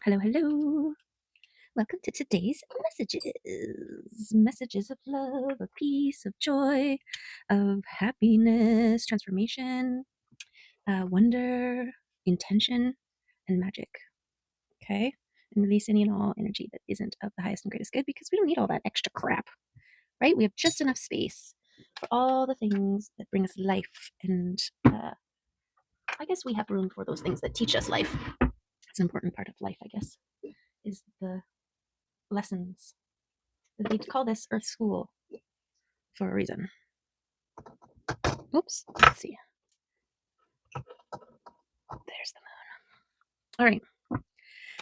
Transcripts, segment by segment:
Hello, hello. Welcome to today's messages. Messages of love, of peace, of joy, of happiness, transformation, wonder, intention, and magic. Okay? And release any and all energy that isn't of the highest and greatest good because we don't need all that extra crap, right? We have just enough space for all the things that bring us life. And I guess we have room for those things that teach us life. It's an important part of life, I guess, is the lessons. They call this Earth School for a reason. Oops. Let's see. There's the moon. All right.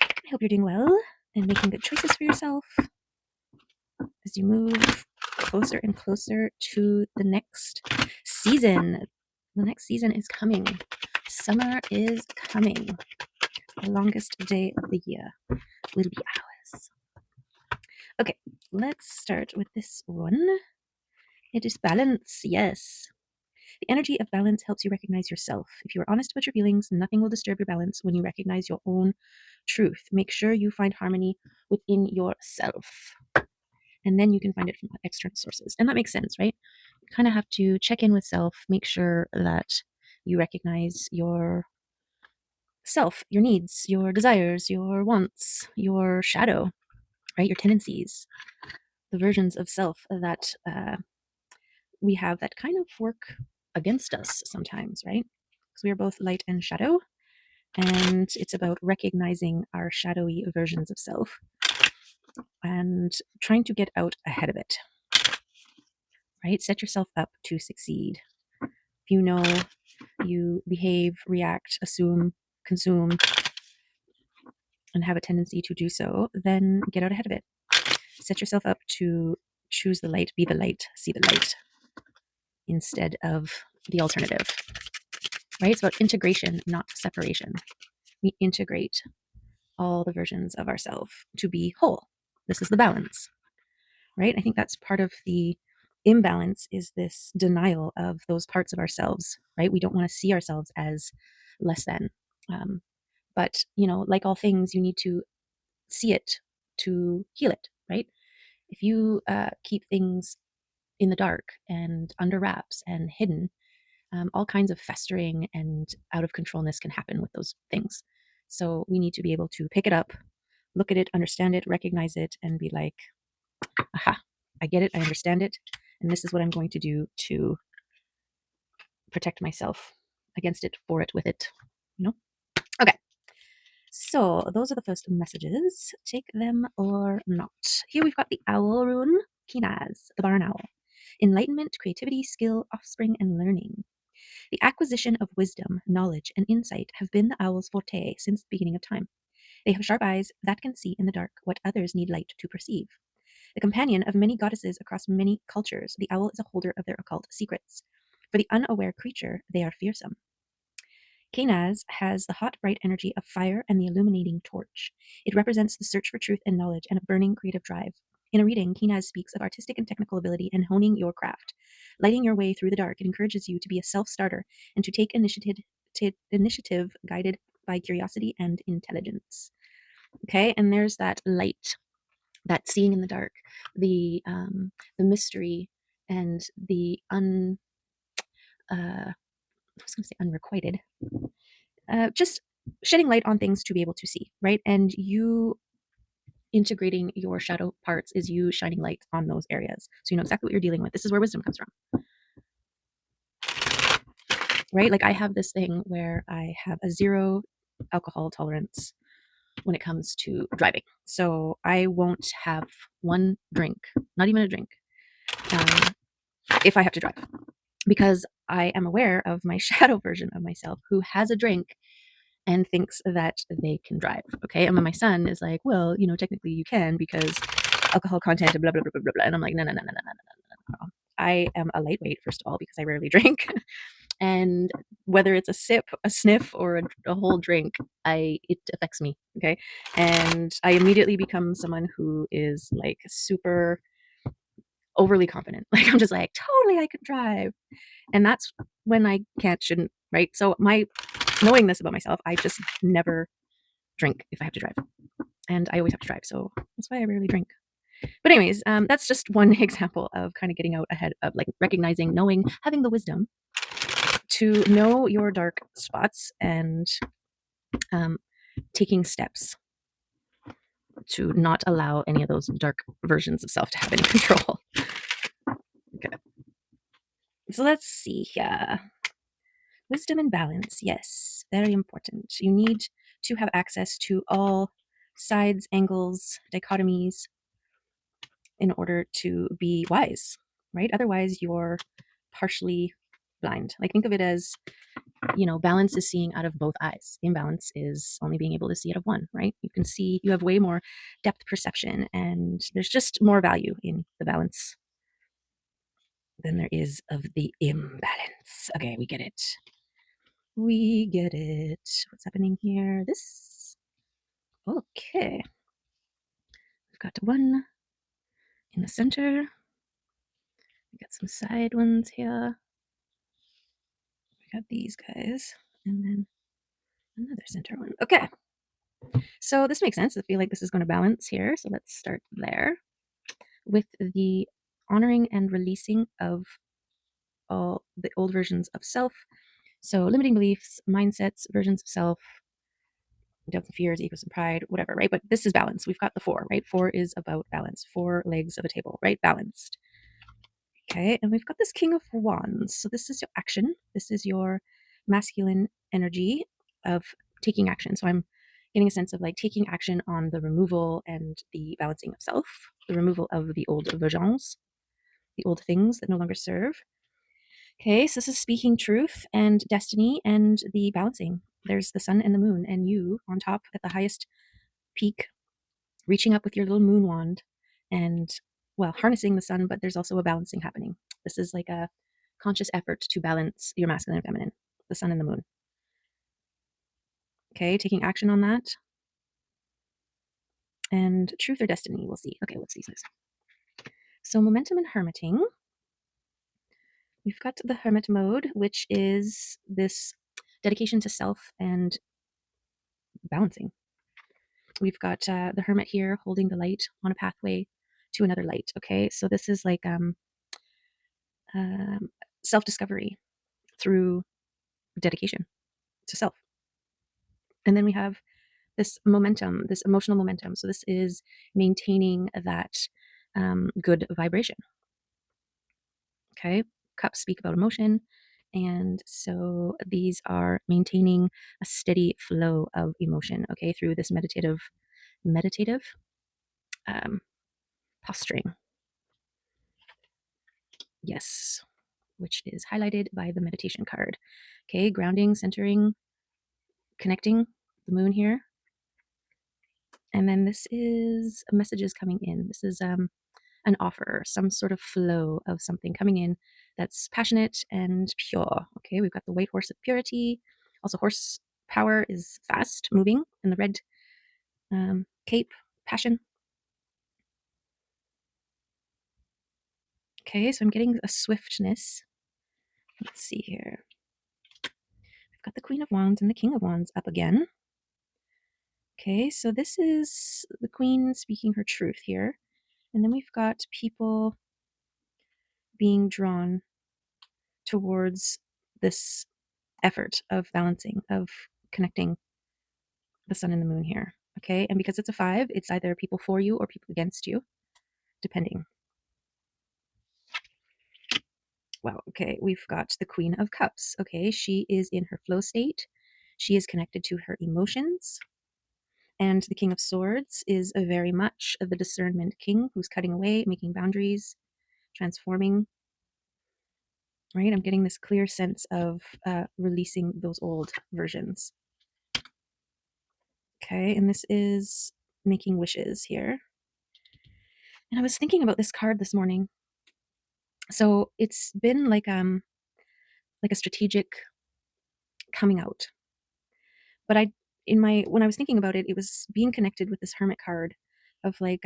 I hope you're doing well and making good choices for yourself as you move closer and closer to the next season. The next season is coming. Summer is coming. The longest day of the year will be ours. Okay, let's start with this one. It is balance. Yes. The energy of balance helps you recognize yourself. If you are honest about your feelings, nothing will disturb your balance when you recognize your own truth. Make sure you find harmony within yourself. And then you can find it from external sources. And that makes sense, right? You kind of have to check in with self, make sure that you recognize your self, your needs, your desires, your wants, your shadow, right? Your tendencies, the versions of self that we have that kind of work against us sometimes, right? Because we are both light and shadow. And it's about recognizing our shadowy versions of self and trying to get out ahead of it, right? Set yourself up to succeed. If you know you behave, react, assume, consume, and have a tendency to do so, then get out ahead of it. Set yourself up to choose the light, be the light, see the light instead of the alternative, right? It's about integration, not separation. We integrate all the versions of ourselves to be whole. This is the balance, right? I think that's part of the imbalance is this denial of those parts of ourselves, right? We don't want to see ourselves as less than. But, like all things, you need to see it to heal it, right? If you keep things in the dark and under wraps and hidden, all kinds of festering and out of controlness can happen with those things. So we need to be able to pick it up, look at it, understand it, recognize it, and be like, aha, I get it, I understand it, and this is what I'm going to do to protect myself against it, for it, with it, Okay, so those are the first messages. Take them or not. Here we've got the owl rune, Kinaz, the barn owl. Enlightenment, creativity, skill, offspring, and learning. The acquisition of wisdom, knowledge, and insight have been the owl's forte since the beginning of time. They have sharp eyes that can see in the dark what others need light to perceive. The companion of many goddesses across many cultures, the owl is a holder of their occult secrets. For the unaware creature, they are fearsome. Kanaz has the hot, bright energy of fire and the illuminating torch. It represents the search for truth and knowledge and a burning creative drive. In a reading, Kinaz speaks of artistic and technical ability and honing your craft. Lighting your way through the dark, it encourages you to be a self-starter and to take initiative guided by curiosity and intelligence. Okay, and there's that light, that seeing in the dark, the mystery, and the I was going to say unrequited, just shedding light on things to be able to see, right? And you integrating your shadow parts is you shining light on those areas. So you know exactly what you're dealing with. This is where wisdom comes from, right? Like I have this thing where I have a zero alcohol tolerance when it comes to driving. So I won't have one drink, not even a drink, um, if I have to drive, because I am aware of my shadow version of myself who has a drink and thinks that they can drive. Okay. And then my son is like, well, technically you can because alcohol content and blah, blah, blah, blah, blah, blah. And I'm like, no, no, no, no, no, no, no, no. I am a lightweight, first of all, because I rarely drink. And whether it's a sip, a sniff, or a whole drink, it affects me. Okay. And I immediately become someone who is like super overly confident. Like I'm just like, totally, I could drive. And that's when I can't, shouldn't, right? So my knowing this about myself, I just never drink if I have to drive. and I always have to drive, so that's why I rarely drink. But anyways, that's just one example of kind of getting out ahead of, like, recognizing, knowing, having the wisdom to know your dark spots and um, taking steps to not allow any of those dark versions of self to have any control. Okay. So let's see here. Wisdom and balance. Yes, very important. You need to have access to all sides, angles, dichotomies in order to be wise, right? Otherwise, you're partially blind. Like, think of it as, balance is seeing out of both eyes. Imbalance is only being able to see out of one, right? You can see, you have way more depth perception, and there's just more value in the balance than there is of the imbalance. Okay, we get it. We get it. What's happening here? This. Okay. We've got one in the center. We got some side ones here. We got these guys. And then another center one. Okay. So this makes sense. I feel like this is going to balance here. So let's start there with the honoring and releasing of all the old versions of self. So limiting beliefs, mindsets, versions of self, doubts and fears, egos and pride, whatever, right? But this is balance. We've got the four, right? Four is about balance. Four legs of a table, right? Balanced. Okay, and we've got this King of Wands. So this is your action. This is your masculine energy of taking action. So I'm getting a sense of, like, taking action on the removal and the balancing of self, the removal of the old versions, the old things that no longer serve. Okay, so this is speaking truth and destiny and the balancing. There's the sun and the moon, and you on top at the highest peak, reaching up with your little moon wand and, well, harnessing the sun, but there's also a balancing happening. This is like a conscious effort to balance your masculine and feminine, the sun and the moon. Okay, taking action on that. And truth or destiny, we'll see. Okay, what's these guys? So momentum and hermiting. We've got the hermit mode, which is this dedication to self and balancing. We've got the hermit here holding the light on a pathway to another light. Okay, so this is like um, self-discovery through dedication to self. And then we have this momentum, this emotional momentum. So this is maintaining that good vibration. Okay, cups speak about emotion. And so these are maintaining a steady flow of emotion, okay, through this meditative um, posturing. Yes, which is highlighted by the meditation card. Okay, grounding, centering, connecting, the moon here. And then this is messages coming in. This is an offer, some sort of flow of something coming in that's passionate and pure. Okay, we've got the white horse of purity. Also, horse power is fast moving, and the red cape, passion. Okay, so I'm getting a swiftness. Let's see here. We've got the Queen of Wands and the King of Wands up again. Okay, so this is the Queen speaking her truth here. And then we've got people being drawn towards this effort of balancing, of connecting the sun and the moon here. Okay, and because it's a five, it's either people for you or people against you, depending. Well, okay, we've got the Queen of Cups. Okay, she is in her flow state. She is connected to her emotions. And the King of Swords is a very much of the discernment king who's cutting away, making boundaries, transforming. Right? I'm getting this clear sense of releasing those old versions. Okay, and this is making wishes here. And I was thinking about this card this morning. So it's been like a strategic coming out. But when I was thinking about it, it was being connected with this hermit card of, like,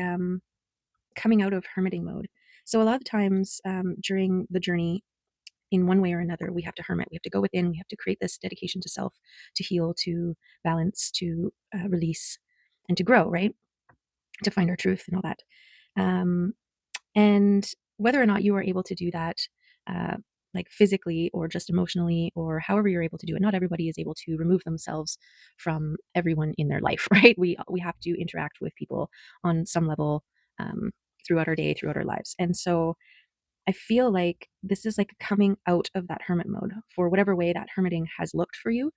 coming out of hermiting mode. So a lot of times during the journey, in one way or another, we have to hermit. We have to go within. We have to create this dedication to self, to heal, to balance, to release, and to grow, right? to find our truth and all that. Um, and whether or not you are able to do that, uh, like physically or just emotionally or however you're able to do it, not everybody is able to remove themselves from everyone in their life, right? We have to interact with people on some level, um, throughout our day, throughout our lives. And so I feel like this is like coming out of that hermit mode for whatever way that hermiting has looked for you.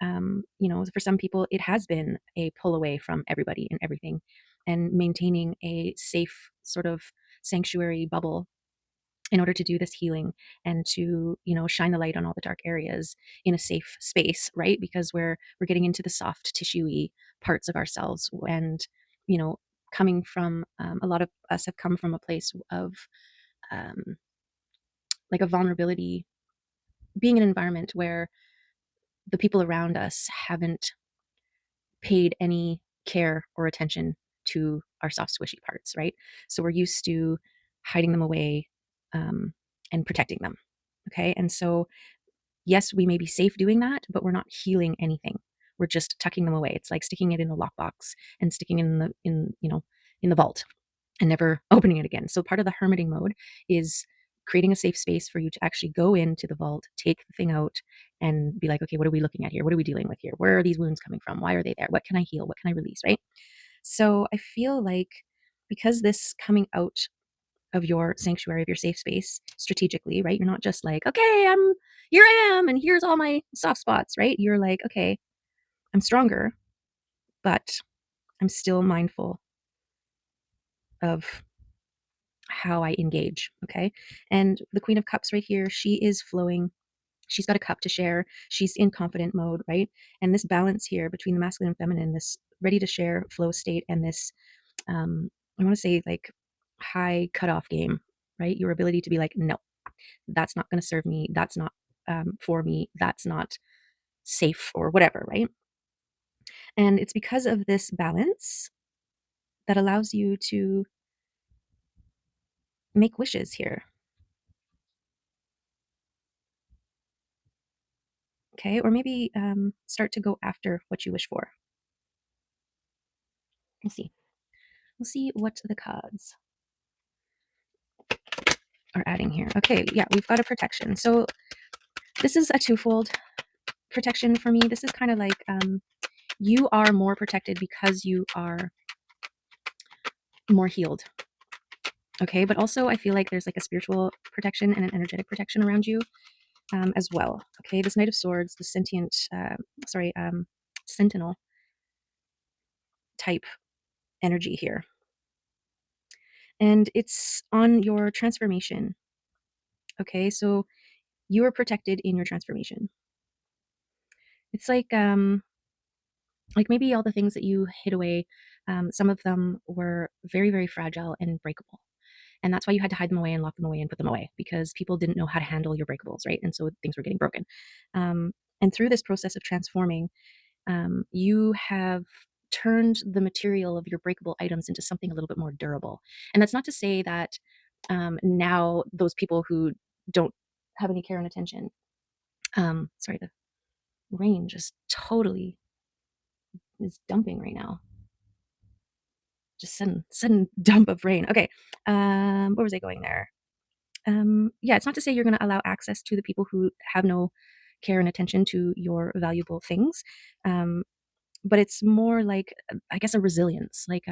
For some people, it has been a pull away from everybody and everything and maintaining a safe sort of sanctuary bubble in order to do this healing and to, shine the light on all the dark areas in a safe space, right? Because we're getting into the soft tissuey parts of ourselves. And, you know, coming from, a lot of us have come from a place of, um, like a vulnerability, being in an environment where the people around us haven't paid any care or attention to our soft, squishy parts, right? So we're used to hiding them away, um, and protecting them. Okay. And so, yes, we may be safe doing that, but we're not healing anything. We're just tucking them away. It's like sticking it in a lockbox and sticking it in the vault and never opening it again. So part of the hermiting mode is creating a safe space for you to actually go into the vault, take the thing out, and be like, okay, what are we looking at here? What are we dealing with here? Where are these wounds coming from? Why are they there? What can I heal? What can I release? Right. So I feel like because this coming out of your sanctuary, of your safe space strategically, right? You're not just like, okay, here I am, and here's all my soft spots, right? You're like, okay, I'm stronger, but I'm still mindful of how I engage. Okay. And the Queen of Cups right here, she is flowing. She's got a cup to share. She's in confident mode, right? And this balance here between the masculine and feminine, this ready to share flow state, and this, I want to say like high cutoff game, right? Your ability to be like, no, that's not going to serve me. That's not, for me. That's not safe or whatever, right? And it's because of this balance that allows you to make wishes here. Okay. Or maybe, start to go after what you wish for. We'll see. We'll see what the cards are adding here. Okay. Yeah. We've got a protection. So this is a twofold protection for me. This is kind of like, you are more protected because you are more healed. Okay. But also, I feel like there's like a spiritual protection and an energetic protection around you, as well. Okay. This Knight of Swords, the sentinel type energy here. And it's on your transformation. Okay. So you are protected in your transformation. It's like maybe all the things that you hid away, some of them were very, very fragile and breakable. And that's why you had to hide them away and lock them away and put them away, because people didn't know how to handle your breakables, right? And so things were getting broken. And through this process of transforming, you have turned the material of your breakable items into something a little bit more durable. And that's not to say that, now those people who don't have any care and attention, sorry, the rain just totally is dumping right now. Just sudden dump of rain. Okay. Where was I going there? Yeah, it's not to say you're going to allow access to the people who have no care and attention to your valuable things. Um, but it's more like, I guess, a resilience. Like,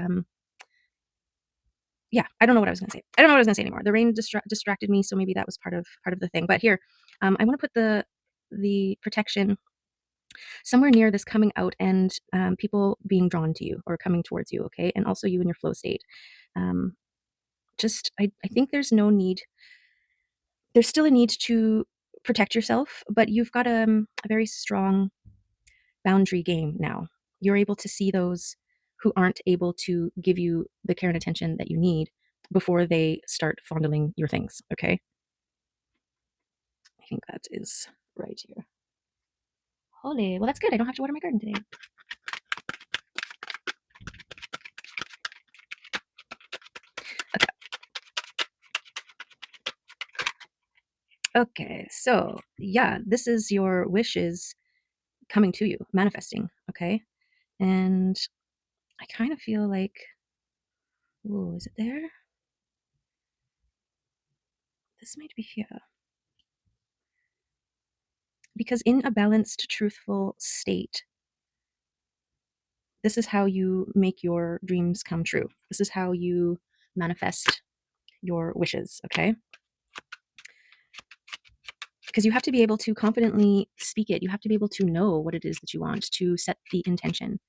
yeah, I don't know what I was going to say. I don't know what I was going to say anymore. The rain distracted me, so maybe that was part of the thing. But here, I want to put the protection somewhere near this coming out and, people being drawn to you or coming towards you. Okay, and also you in your flow state. Um, I think there's still a need to protect yourself, but you've got, a very strong boundary game now. You're able to see those who aren't able to give you the care and attention that you need before they start fondling your things. Okay. I think that is right here. Holy, well, that's good. I don't have to water my garden today. Okay, so yeah, this is your wishes coming to you, manifesting. Okay. And I kind of feel like Ooh, is it there? This might be here. Because in a balanced, truthful state, this is how you make your dreams come true. This is how you manifest your wishes, okay? Because you have to be able to confidently speak it. You have to be able to know what it is that you want, to set the intention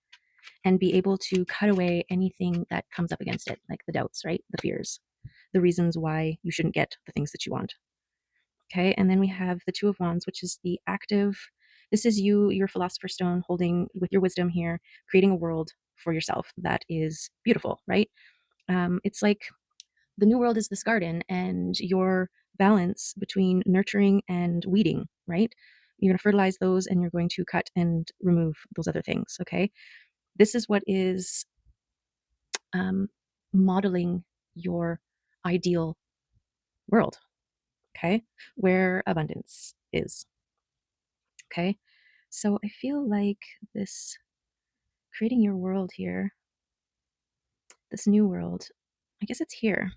and be able to cut away anything that comes up against it, like the doubts, right? The fears, the reasons why you shouldn't get the things that you want. Okay. And then we have the Two of Wands, which is the active. This is you, your Philosopher's Stone, holding with your wisdom here, creating a world for yourself that is beautiful, right? It's like the new world is this garden and your balance between nurturing and weeding, right? You're going to fertilize those and you're going to cut and remove those other things. Okay. This is what is um, modeling your ideal world. Okay. Where abundance is. Okay. So I feel like this creating your world here, this new world, I guess it's here.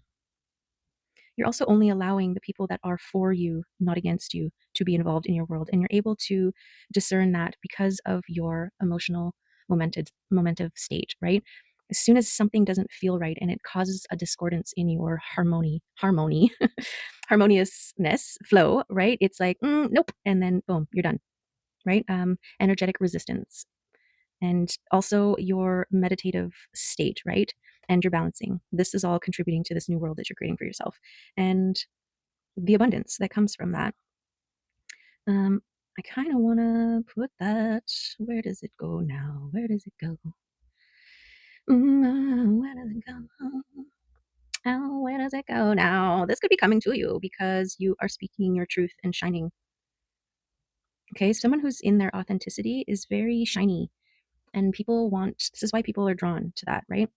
You're also only allowing the people that are for you, not against you, to be involved in your world. And you're able to discern that because of your emotional momentive state, right? As soon as something doesn't feel right and it causes a discordance in your harmoniousness, flow, right? It's like, nope. And then boom, you're done, right? Energetic resistance and also your meditative state, right? And your balancing. This is all contributing to this new world that you're creating for yourself. And the abundance that comes from that. I kind of want to put that. Where does it go now? Where does it go? Where does it go? Oh, where does it go now? This could be coming to you because you are speaking your truth and shining. Okay, someone who's in their authenticity is very shiny, and people want. This is why people are drawn to that, right?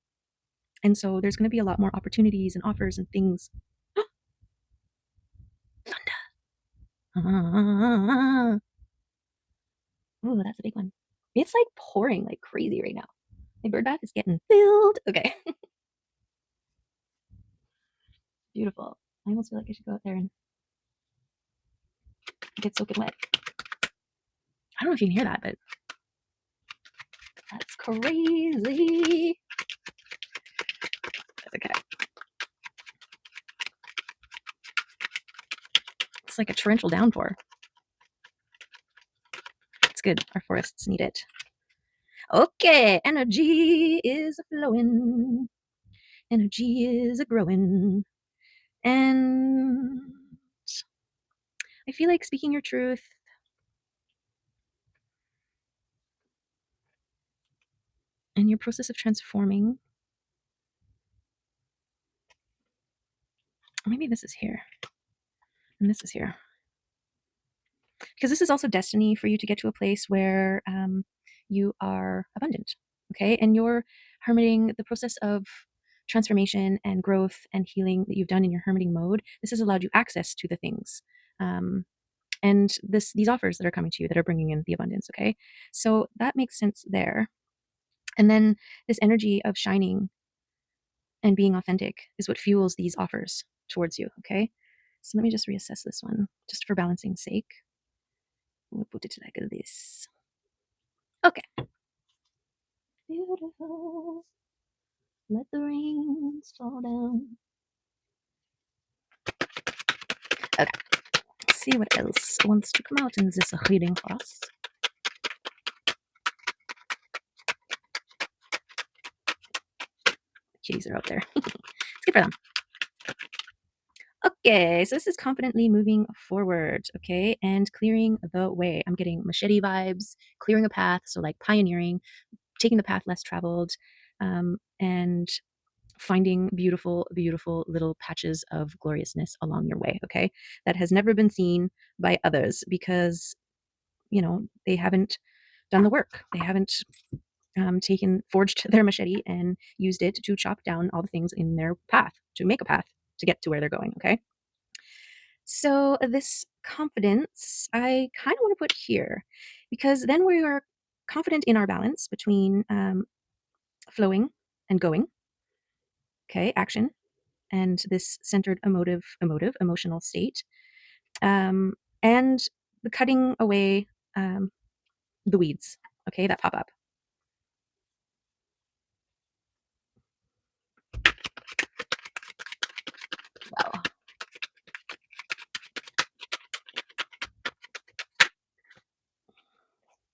And so there's going to be a lot more opportunities and offers and things. Oh, that's a big one. It's like pouring like crazy right now. My bird bath is getting filled. Okay. Beautiful. I almost feel like I should go out there and get soaking wet. I don't know if you can hear that, but that's crazy. Okay. It's like a torrential downpour. It's good. Our forests need it. Okay. Energy is flowing. Energy is growing. And I feel like speaking your truth and your process of transforming. Or maybe this is here. And this is here. Because this is also destiny for you to get to a place where you are abundant. Okay. And you're hermiting the process of transformation and growth and healing that you've done in your hermiting mode. This has allowed you access to the things. And these offers that are coming to you that are bringing in the abundance. Okay. So that makes sense there. And then this energy of shining and being authentic is what fuels these offers towards you. Okay. So let me just reassess this one just for balancing sake. We'll put it like this. Okay. Beautiful. Let the rains fall down. Okay. Let's see what else wants to come out in this reading for us. The kitties are out there. It's good for them. Okay, so this is confidently moving forward, okay, and clearing the way. I'm getting machete vibes, clearing a path, so like pioneering, taking the path less traveled, and finding beautiful, beautiful little patches of gloriousness along your way, okay, that has never been seen by others because, they haven't done the work. They haven't forged their machete and used it to chop down all the things in their path to make a path to get to where they're going, okay? So this confidence, I kind of want to put here because then we are confident in our balance between flowing and going. Okay, action, and this centered emotional state, um, and the cutting away um, the weeds. Okay, that pop up. Wow,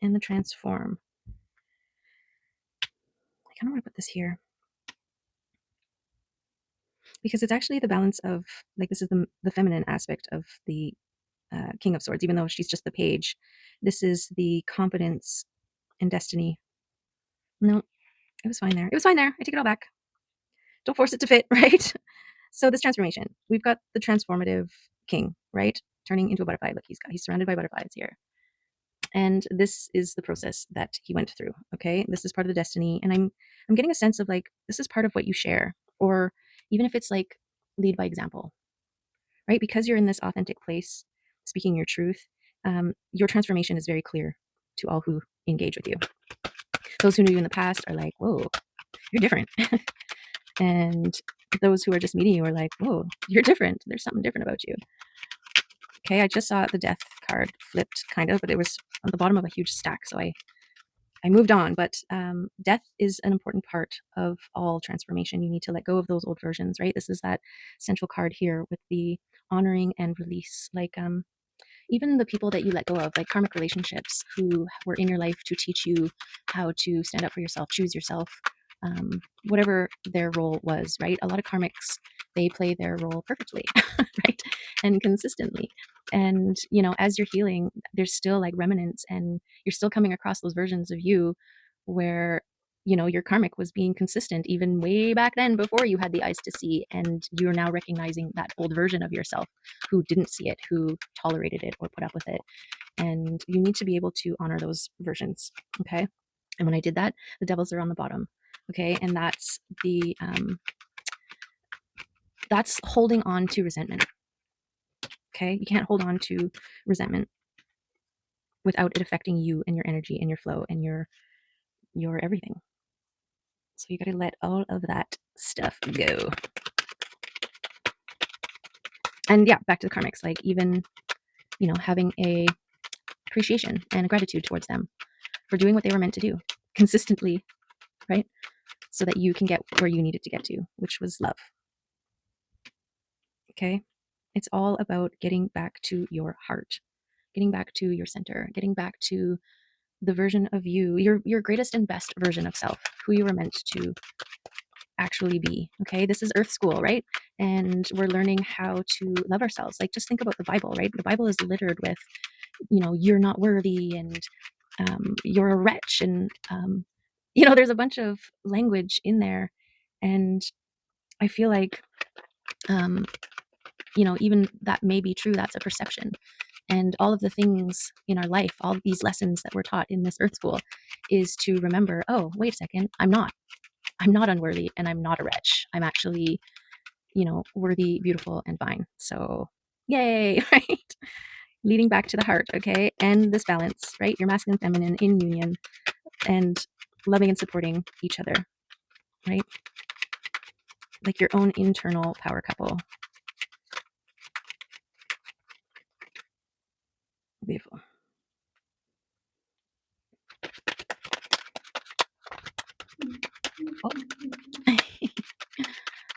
and the transform. I kind of want to put this here because it's actually the balance of, like, this is the feminine aspect of the King of Swords, even though she's just the page. This is the confidence and destiny. No, it was fine there. It was fine there. I take it all back. Don't force it to fit, right? So this transformation, we've got the transformative king, right? Turning into a butterfly. Look, he's surrounded by butterflies here. And this is the process that he went through. Okay. This is part of the destiny. And I'm getting a sense of, like, this is part of what you share. Or even if it's like lead by example, right? Because you're in this authentic place, speaking your truth, your transformation is very clear to all who engage with you. Those who knew you in the past are like, whoa, you're different. And those who are just meeting you are like, whoa, you're different. There's something different about you. Okay, I just saw the death card flipped, kind of, but it was on the bottom of a huge stack. So I moved on. But death is an important part of all transformation. You need to let go of those old versions, right? This is that central card here with the honoring and release. Like, even the people that you let go of, like karmic relationships who were in your life to teach you how to stand up for yourself, choose yourself, whatever their role was, right? A lot of karmics, they play their role perfectly, right? And consistently. And, as you're healing, there's still like remnants, and you're still coming across those versions of you where, your karmic was being consistent even way back then before you had the eyes to see. And you're now recognizing that old version of yourself who didn't see it, who tolerated it or put up with it. And you need to be able to honor those versions. Okay. And when I did that, the devils are on the bottom. Okay. And that's holding on to resentment. Okay. You can't hold on to resentment without it affecting you and your energy and your flow and your everything. So you got to let all of that stuff go. And yeah, back to the karmics, like, even, having a appreciation and gratitude towards them for doing what they were meant to do consistently, right? So that you can get where you needed to get to, which was love. Okay. It's all about getting back to your heart, getting back to your center, getting back to the version of you, your greatest and best version of self, who you were meant to actually be. Okay. This is Earth School, right? And we're learning how to love ourselves. Like, just think about the Bible, right? The Bible is littered with, you're not worthy, and you're a wretch, and there's a bunch of language in there. And I feel like, um, even that may be true. That's a perception. And all of the things in our life, all of these lessons that we're taught in this Earth School, is to remember, oh, wait a second, I'm not unworthy, and I'm not a wretch. I'm actually, worthy, beautiful, and fine. So yay, right? Leading back to the heart, okay? And this balance, right? Your masculine, feminine in union, and loving and supporting each other, right? Like your own internal power couple. Beautiful. Oh.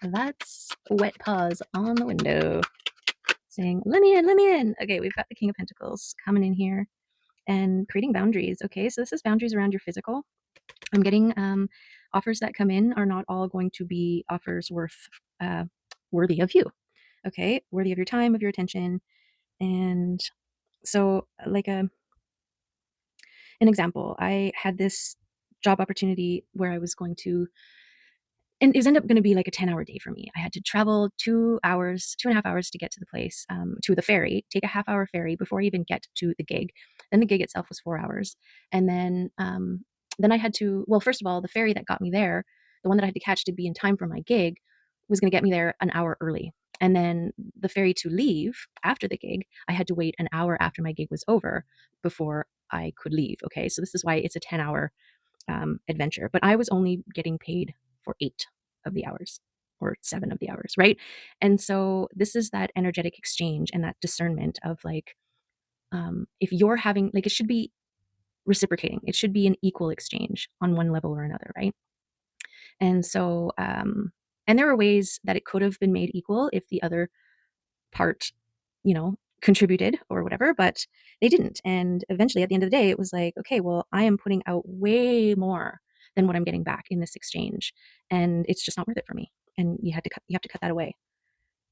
That's wet paws on the window saying, let me in, let me in. Okay, we've got the King of Pentacles coming in here and creating boundaries. Okay, so this is boundaries around your physical. I'm getting offers that come in are not all going to be offers worthy of you. Okay, worthy of your time, of your attention. And so, like, an example, I had this job opportunity where I was going to, and it was ended up going to be like a 10-hour day for me. I had to travel 2 hours, 2.5 hours to get to the place, to the ferry, take a half-hour ferry before I even get to the gig. Then the gig itself was 4 hours. And then I had to, well, first of all, the ferry that got me there, the one that I had to catch to be in time for my gig, was going to get me there an hour early. And then the ferry to leave after the gig, I had to wait an hour after my gig was over before I could leave. Okay. So this is why it's a 10-hour adventure. But I was only getting paid for 8 of the hours. or 7 of the hours, right? And so this is that energetic exchange and that discernment of like, if you're having, like, it should be reciprocating, it should be an equal exchange on one level or another, right? And so, and there are ways that it could have been made equal if the other part, contributed or whatever, but they didn't. And eventually, at the end of the day, it was like, okay, well, I am putting out way more than what I'm getting back in this exchange, and it's just not worth it for me. And you have to cut that away.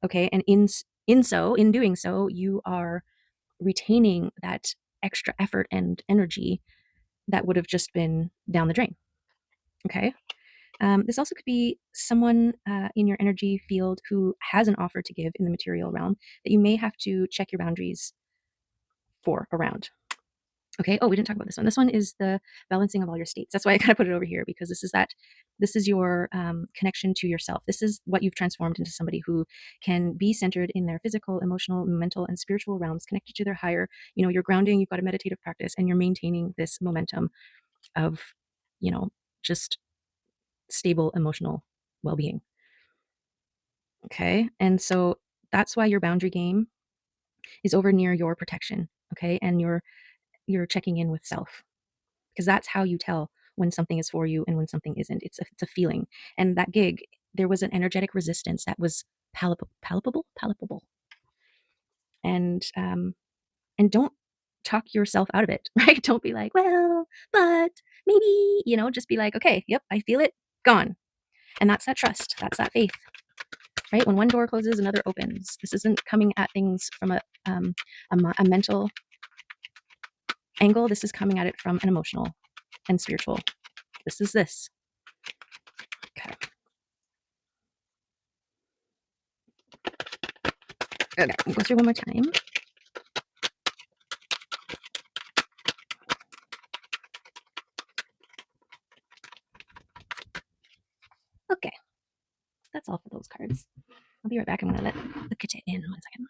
Okay, and in doing so, you are retaining that extra effort and energy that would have just been down the drain. Okay. This also could be someone in your energy field who has an offer to give in the material realm that you may have to check your boundaries for around. Okay. Oh, we didn't talk about this one. This one is the balancing of all your states. That's why I kind of put it over here, because this is your connection to yourself. This is what you've transformed into somebody who can be centered in their physical, emotional, mental, and spiritual realms, connected to their higher. You're grounding. You've got a meditative practice, and you're maintaining this momentum of, just stable emotional well-being. Okay. And so that's why your boundary game is over near your protection. Okay. And you're checking in with self, because that's how you tell when something is for you and when something isn't. It's a feeling. And that gig, there was an energetic resistance that was palpable. And don't talk yourself out of it, right? Don't be like, well, but maybe, just be like, okay, yep, I feel it, gone. And that's that trust. That's that faith, right? When one door closes, another opens. This isn't coming at things from a mental angle. This is coming at it from an emotional and spiritual. This is this. Okay. Okay. I'll go through one more time. Okay. That's all for those cards. I'll be right back. I'm going to look at it in 1 second.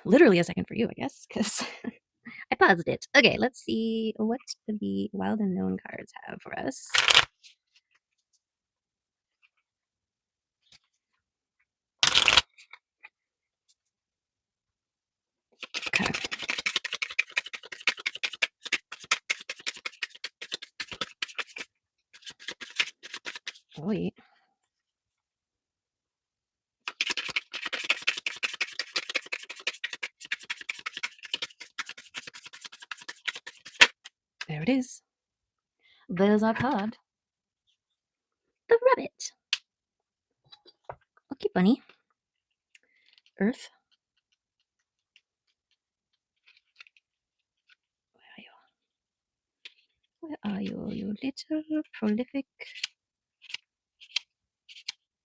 Literally a second for you, I guess, because I paused it. Okay, let's see what the wild unknown cards have for us. Okay. Wait. There it is. There's our card. The rabbit. Okay, bunny. Earth. Where are you, you little prolific?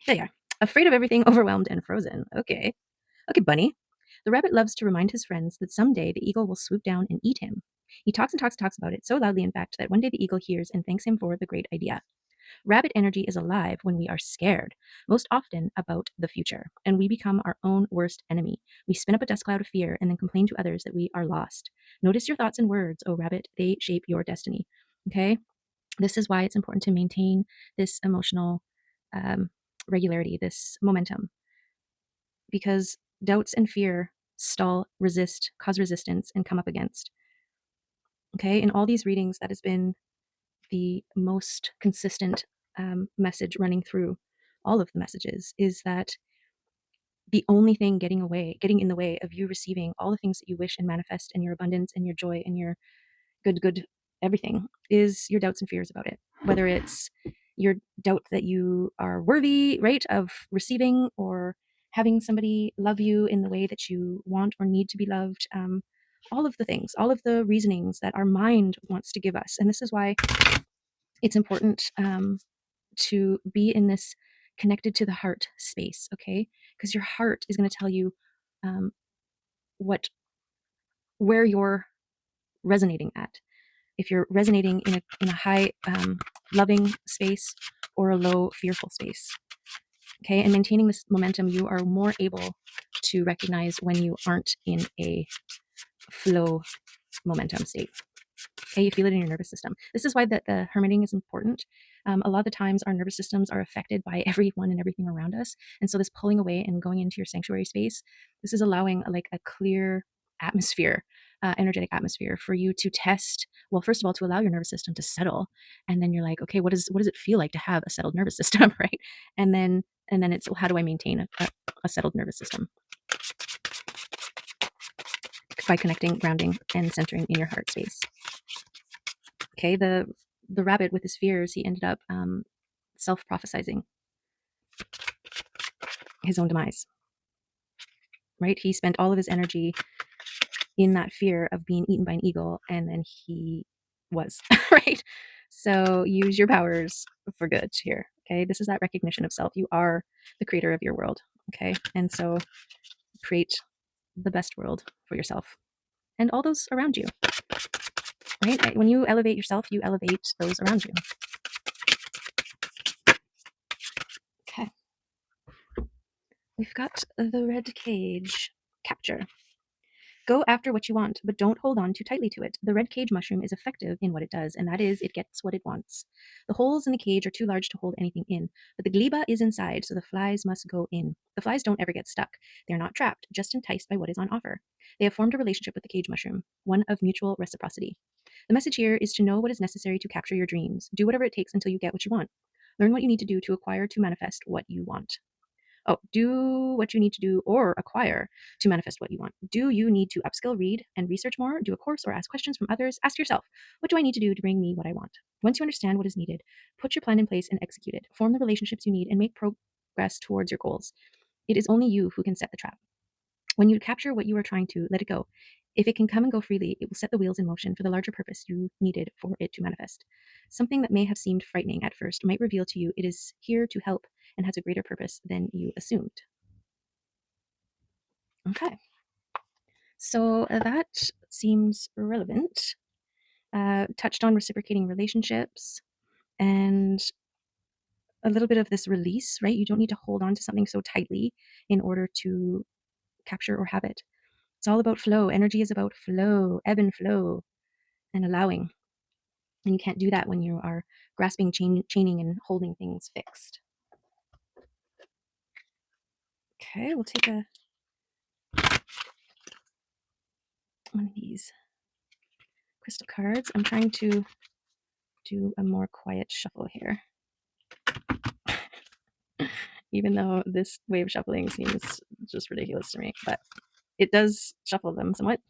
There you are. Afraid of everything, overwhelmed, and frozen. Okay. Okay, bunny. The rabbit loves to remind his friends that someday the eagle will swoop down and eat him. He talks and talks and talks about it so loudly, in fact, that one day the eagle hears and thanks him for the great idea. Rabbit energy is alive when we are scared, most often about the future, and we become our own worst enemy. We spin up a dust cloud of fear and then complain to others that we are lost. Notice your thoughts and words, oh rabbit, they shape your destiny. Okay? This is why it's important to maintain this emotional regularity, this momentum, because doubts and fear stall, resist, cause resistance, and come up against. Okay? In all these readings, that has been the most consistent message running through all of the messages, is that the only thing getting in the way of you receiving all the things that you wish and manifest, and your abundance and your joy and your good everything, is your doubts and fears about it. Whether it's your doubt that you are worthy, right, of receiving or having somebody love you in the way that you want or need to be loved. All of the things, all of the reasonings that our mind wants to give us. And this is why it's important to be in this connected to the heart space, okay? Because your heart is going to tell you um, where you're resonating at. If you're resonating in a high loving space or a low fearful space, okay? And maintaining this momentum, you are more able to recognize when you aren't in a flow momentum state. Okay, you feel it in your nervous system. This is why the hermiting is important. A lot of the times our nervous systems are affected by everyone and everything around us. And so this pulling away and going into your sanctuary space, this is allowing like a clear atmosphere, energetic atmosphere for you to test. Well, first of all, to allow your nervous system to settle. And then you're like, okay, what does it feel like to have a settled nervous system, right? And then it's, how do I maintain a settled nervous system? By connecting, grounding, and centering in your heart space. Okay, the rabbit with his fears, he ended up self-prophesizing his own demise. Right? He spent all of his energy in that fear of being eaten by an eagle, and then he was right. So use your powers for good here. Okay, this is that recognition of self. You are the creator of your world. Okay, and so create the best world for yourself and all those around you. Right? When you elevate yourself, you elevate those around you. Okay. We've got the red cage. Capture. Go after what you want, but don't hold on too tightly to it. The red cage mushroom is effective in what it does, and that is it gets what it wants. The holes in the cage are too large to hold anything in, but the gleba is inside, so the flies must go in. The flies don't ever get stuck. They're not trapped, just enticed by what is on offer. They have formed a relationship with the cage mushroom, one of mutual reciprocity. The message here is to know what is necessary to capture your dreams. Do whatever it takes until you get what you want. Learn what you need to do to acquire to manifest what you want. Oh, do what you need to do or acquire to manifest what you want. Do you need to upskill, read, and research more, do a course, or ask questions from others? Ask yourself, what do I need to do to bring me what I want? Once you understand what is needed, put your plan in place and execute it. Form the relationships you need and make progress towards your goals. It is only you who can set the trap. When you capture what you are trying to, let it go. If it can come and go freely, it will set the wheels in motion for the larger purpose you needed for it to manifest. Something that may have seemed frightening at first might reveal to you it is here to help and has a greater purpose than you assumed. Okay. So that seems relevant. Touched on reciprocating relationships and a little bit of this release, right? You don't need to hold on to something so tightly in order to capture or have it. It's all about flow. Energy is about flow, ebb and flow, and allowing. And you can't do that when you are grasping, chaining, and holding things fixed. Okay, we'll take one of these crystal cards. I'm trying to do a more quiet shuffle here. Even though this way of shuffling seems just ridiculous to me, but it does shuffle them somewhat.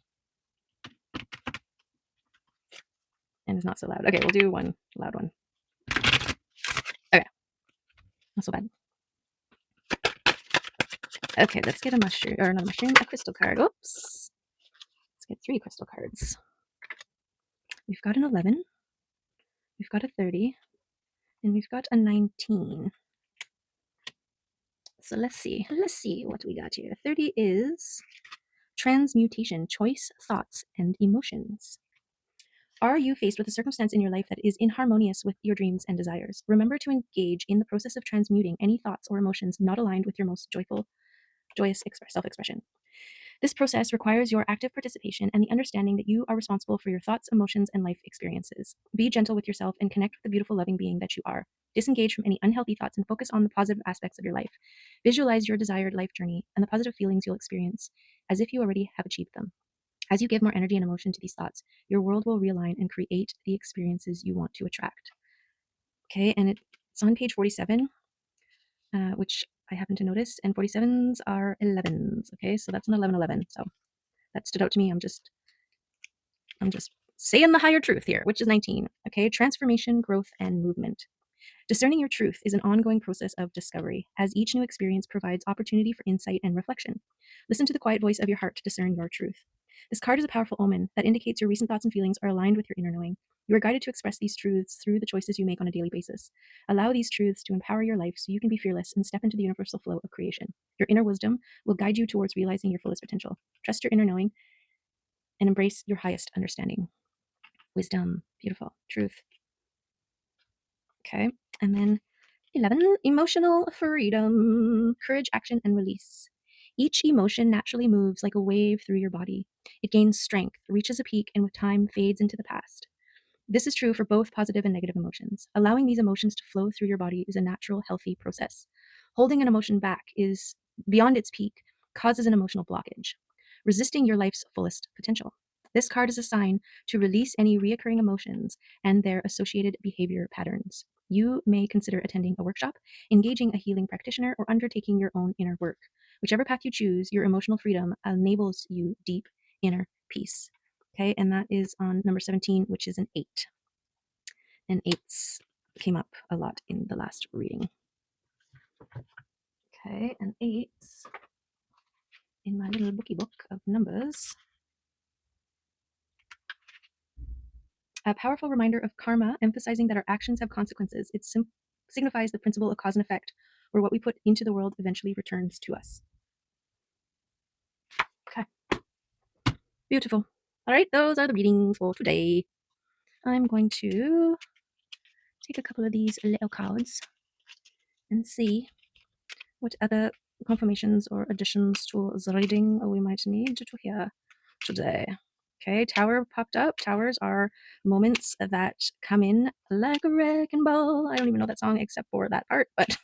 And it's not so loud. Okay, we'll do one loud one. Okay, not so bad. Okay, let's get a mushroom, or not a mushroom, a crystal card. Oops. Let's get 3 crystal cards. We've got an 11, we've got a 30, and we've got a 19. So let's see what we got here. 30 is transmutation, choice, thoughts, and emotions. Are you faced with a circumstance in your life that is inharmonious with your dreams and desires? Remember to engage in the process of transmuting any thoughts or emotions not aligned with your most joyous self-expression. This process requires your active participation and the understanding that you are responsible for your thoughts, emotions, and life experiences. Be gentle with yourself and connect with the beautiful, loving being that you are. Disengage from any unhealthy thoughts and focus on the positive aspects of your life. Visualize your desired life journey and the positive feelings you'll experience as if you already have achieved them. As you give more energy and emotion to these thoughts, your world will realign and create the experiences you want to attract. Okay, and it's on page 47, which I happen to notice, and 47s are 11s. Okay, so that's an 1111. So that stood out to me. I'm just saying the higher truth here, which is 19. Okay, transformation, growth, and movement. Discerning your truth is an ongoing process of discovery, as each new experience provides opportunity for insight and reflection. Listen to the quiet voice of your heart to discern your truth. This card is a powerful omen that indicates your recent thoughts and feelings are aligned with your inner knowing. You are guided to express these truths through the choices you make on a daily basis. Allow these truths to empower your life so you can be fearless and step into the universal flow of creation. Your inner wisdom will guide you towards realizing your fullest potential. Trust your inner knowing and embrace your highest understanding. Wisdom, beautiful, truth. Okay, and then 11, emotional freedom, courage, action, and release. Each emotion naturally moves like a wave through your body. It gains strength, reaches a peak, and with time fades into the past. This is true for both positive and negative emotions. Allowing these emotions to flow through your body is a natural, healthy process. Holding an emotion back is beyond its peak causes an emotional blockage, resisting your life's fullest potential. This card is a sign to release any reoccurring emotions and their associated behavior patterns. You may consider attending a workshop, engaging a healing practitioner, or undertaking your own inner work. Whichever path you choose, your emotional freedom enables you deep inner peace. Okay, and that is on number 17, which is an 8. And 8s came up a lot in the last reading. Okay, and 8s in my little bookie book of numbers. A powerful reminder of karma, emphasizing that our actions have consequences. It signifies the principle of cause and effect, where what we put into the world eventually returns to us. Okay. Beautiful. All right, those are the readings for today. I'm going to take a couple of these little cards and see what other confirmations or additions to the reading we might need to hear today. Okay, Tower popped up. Towers are moments that come in like a wrecking ball. I don't even know that song except for that part, but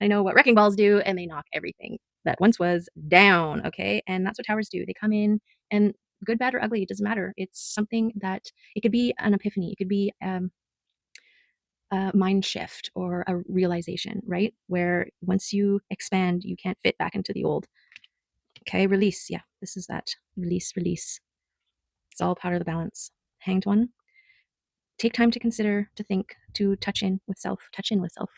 I know what wrecking balls do, and they knock everything that once was down. Okay, and that's what towers do. They come in, and good, bad, or ugly, it doesn't matter. It's something that it could be an epiphany, it could be a mind shift or a realization, right? Where once you expand, you can't fit back into the old. Okay, release. Yeah, this is that release, release. It's all part of the balance. Hanged one. Take time to consider, to think, to touch in with self. Touch in with self.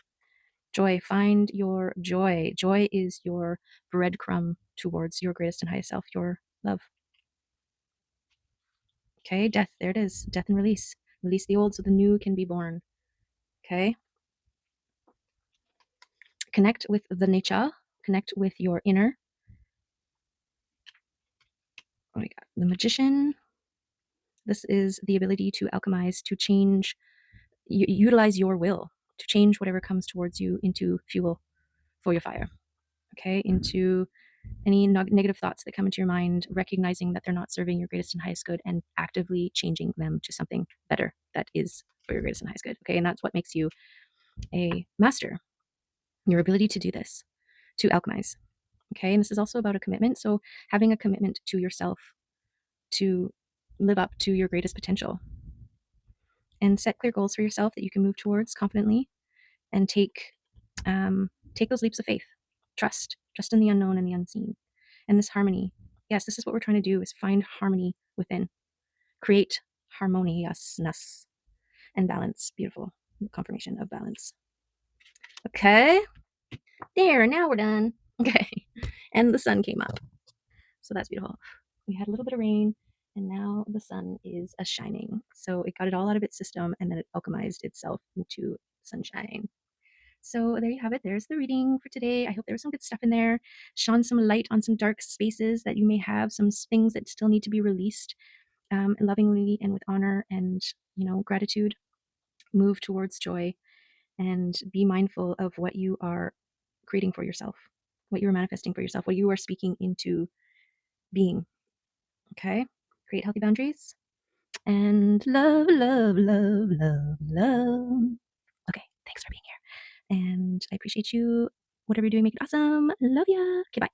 Joy. Find your joy. Joy is your breadcrumb towards your greatest and highest self, your love. Okay, death. There it is. Death and release. Release the old so the new can be born. Okay. Connect with the nature. Connect with your inner. Oh my God. The magician. This is the ability to alchemize, to change, utilize your will to change whatever comes towards you into fuel for your fire. Okay, into any negative thoughts that come into your mind, recognizing that they're not serving your greatest and highest good and actively changing them to something better that is for your greatest and highest good. Okay, and that's what makes you a master, your ability to do this, to alchemize. Okay, and this is also about a commitment. So having a commitment to yourself to live up to your greatest potential and set clear goals for yourself that you can move towards confidently and take those leaps of faith. Trust in the unknown and the unseen, and this harmony. Yes, this is what we're trying to do: is find harmony within, create harmoniousness and balance. Beautiful confirmation of balance. Okay, there. Now we're done. Okay, and the sun came up, so that's beautiful. We had a little bit of rain, and now the sun is a shining. So it got it all out of its system, and then it alchemized itself into sunshine. So there you have it. There's the reading for today. I hope there was some good stuff in there. Shone some light on some dark spaces that you may have, some things that still need to be released, lovingly and with honor and gratitude. Move towards joy and be mindful of what you are creating for yourself, what you are manifesting for yourself, what you are speaking into being. Okay? Create healthy boundaries and love, love, love, love, love. Okay, thanks for being here. And I appreciate you. Whatever you're doing, make it awesome. Love ya. Okay, bye.